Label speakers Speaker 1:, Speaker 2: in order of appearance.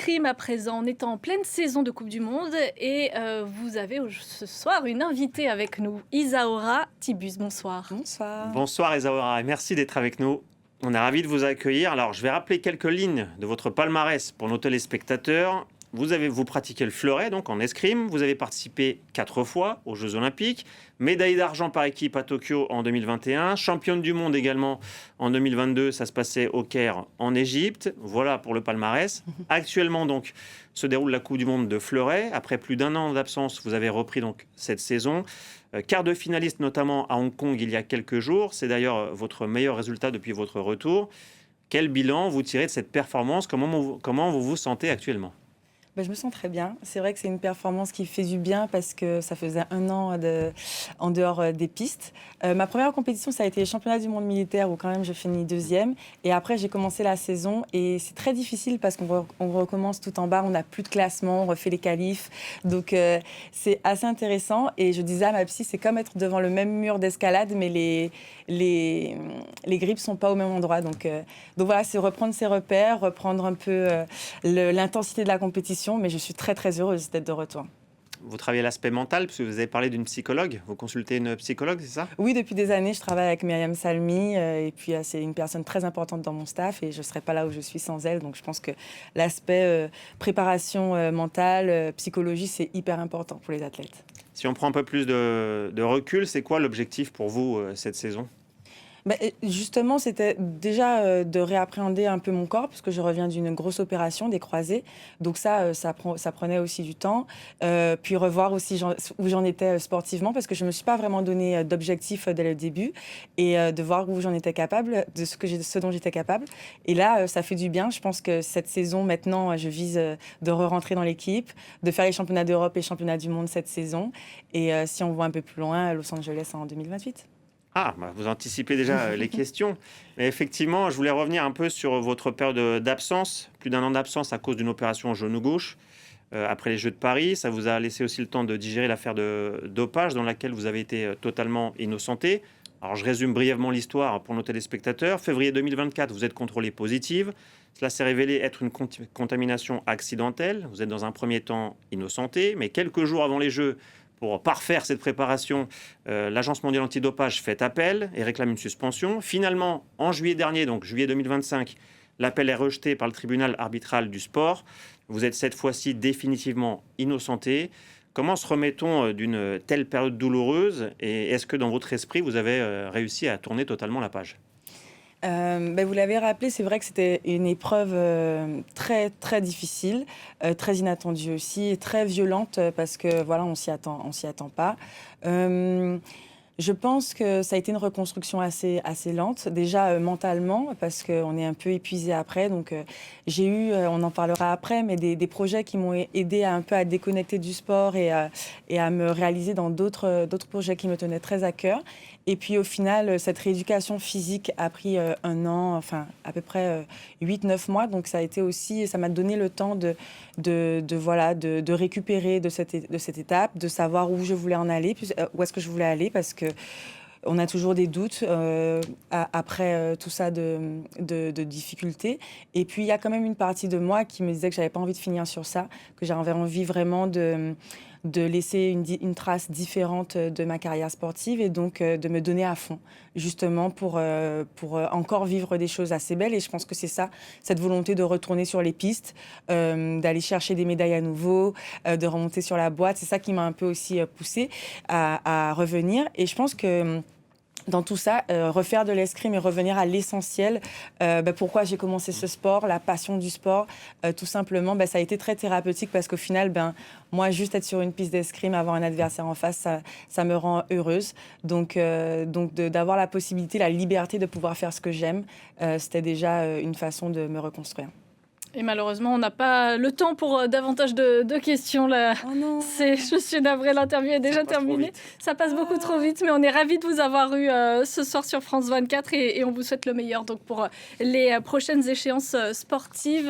Speaker 1: escrime à présent. On est en pleine saison de Coupe du Monde et vous avez ce soir une invitée avec nous, Isaora Tibus. Bonsoir.
Speaker 2: Bonsoir.
Speaker 3: Bonsoir Isaora et merci d'être avec nous. On est ravis de vous accueillir. Alors je vais rappeler quelques lignes de votre palmarès pour nos téléspectateurs. Vous pratiquez le fleuret, donc en escrime. Vous avez participé 4 fois aux Jeux Olympiques. Médaille d'argent par équipe à Tokyo en 2021. Championne du monde également en 2022. Ça se passait au Caire en Égypte. Voilà pour le palmarès. Actuellement, donc, se déroule la Coupe du monde de fleuret. Après plus d'1 an d'absence, vous avez repris donc cette saison. Quart de finaliste notamment à Hong Kong il y a quelques jours. C'est d'ailleurs votre meilleur résultat depuis votre retour. Quel bilan vous tirez de cette performance ? Comment vous vous sentez actuellement ?
Speaker 2: Je me sens très bien. C'est vrai que c'est une performance qui fait du bien parce que ça faisait 1 an en dehors des pistes. Ma première compétition, ça a été les championnats du monde militaire où quand même je finis 2e. Et après, j'ai commencé la saison et c'est très difficile parce qu'on recommence tout en bas. On n'a plus de classement, on refait les qualifs. Donc, c'est assez intéressant. Et je disais à ma psy, c'est comme être devant le même mur d'escalade, mais les grippes ne sont pas au même endroit. Donc voilà, c'est reprendre ses repères, reprendre un peu l'intensité de la compétition. Mais je suis très, très heureuse d'être de retour.
Speaker 3: Vous travaillez l'aspect mental, parce que vous avez parlé d'une psychologue. Vous consultez une psychologue, c'est ça ?
Speaker 2: Oui, depuis des années, je travaille avec Myriam Salmi. Et puis, c'est une personne très importante dans mon staff. Et je ne serais pas là où je suis sans elle. Donc, je pense que l'aspect préparation mentale, psychologie, c'est hyper important pour les athlètes.
Speaker 3: Si on prend un peu plus de recul, c'est quoi l'objectif pour vous cette saison ?
Speaker 2: Justement, c'était déjà de réappréhender un peu mon corps, parce que je reviens d'une grosse opération, des croisés. Donc ça prenait aussi du temps. Puis revoir aussi où j'en étais sportivement, parce que je ne me suis pas vraiment donné d'objectif dès le début. Et de voir où j'en étais capable, de ce dont j'étais capable. Et là, ça fait du bien. Je pense que cette saison, maintenant, je vise de re-rentrer dans l'équipe, de faire les championnats d'Europe et les championnats du monde cette saison. Et si on voit un peu plus loin, Los Angeles en 2028.
Speaker 3: Vous anticipez déjà les questions. Mais effectivement, je voulais revenir un peu sur votre période d'absence. Plus d'1 an d'absence à cause d'une opération au genou gauche. Après les Jeux de Paris, ça vous a laissé aussi le temps de digérer l'affaire de dopage dans laquelle vous avez été totalement innocenté. Alors, je résume brièvement l'histoire pour nos téléspectateurs. Février 2024, vous êtes contrôlée positive. Cela s'est révélé être une contamination accidentelle. Vous êtes dans un premier temps innocenté, mais quelques jours avant les Jeux, pour parfaire cette préparation, l'Agence mondiale antidopage fait appel et réclame une suspension. Finalement, en juillet dernier, donc juillet 2025, l'appel est rejeté par le tribunal arbitral du sport. Vous êtes cette fois-ci définitivement innocenté. Comment se remet-on d'une telle période douloureuse et est-ce que dans votre esprit, vous avez réussi à tourner totalement la page ?
Speaker 2: Vous l'avez rappelé, c'est vrai que c'était une épreuve très, très difficile, très inattendue aussi, et très violente parce que voilà, on s'y attend pas. Je pense que ça a été une reconstruction assez lente, déjà mentalement, parce qu'on est un peu épuisé après. Donc, j'ai eu, on en parlera après, mais des projets qui m'ont aidé un peu à déconnecter du sport et à me réaliser dans d'autres projets qui me tenaient très à cœur. Et puis, au final, cette rééducation physique a pris 1 an, enfin, à peu près 8-9 mois. Donc, ça a été aussi, ça m'a donné le temps de récupérer de cette étape, de savoir où je voulais en aller, où est-ce que je voulais aller, parce que on a toujours des doutes après tout ça de difficultés. Et puis, il y a quand même une partie de moi qui me disait que j'avais pas envie de finir sur ça, que j'avais envie vraiment de laisser une trace différente de ma carrière sportive et donc de me donner à fond, justement pour encore vivre des choses assez belles. Et je pense que c'est ça, cette volonté de retourner sur les pistes, d'aller chercher des médailles à nouveau, de remonter sur la boîte. C'est ça qui m'a un peu aussi poussée à revenir. Et je pense que dans tout ça, refaire de l'escrime et revenir à l'essentiel. Pourquoi j'ai commencé ce sport, la passion du sport, tout simplement, ça a été très thérapeutique parce qu'au final, moi, juste être sur une piste d'escrime, avoir un adversaire en face, ça me rend heureuse. Donc d'avoir la possibilité, la liberté de pouvoir faire ce que j'aime, c'était déjà une façon de me reconstruire.
Speaker 1: Et malheureusement, on n'a pas le temps pour davantage de questions là.
Speaker 2: Oh non.
Speaker 1: Je suis navrée, l'interview est déjà terminée. Ça passe beaucoup trop vite, mais on est ravis de vous avoir eu ce soir sur France 24 et on vous souhaite le meilleur donc, pour les prochaines échéances sportives.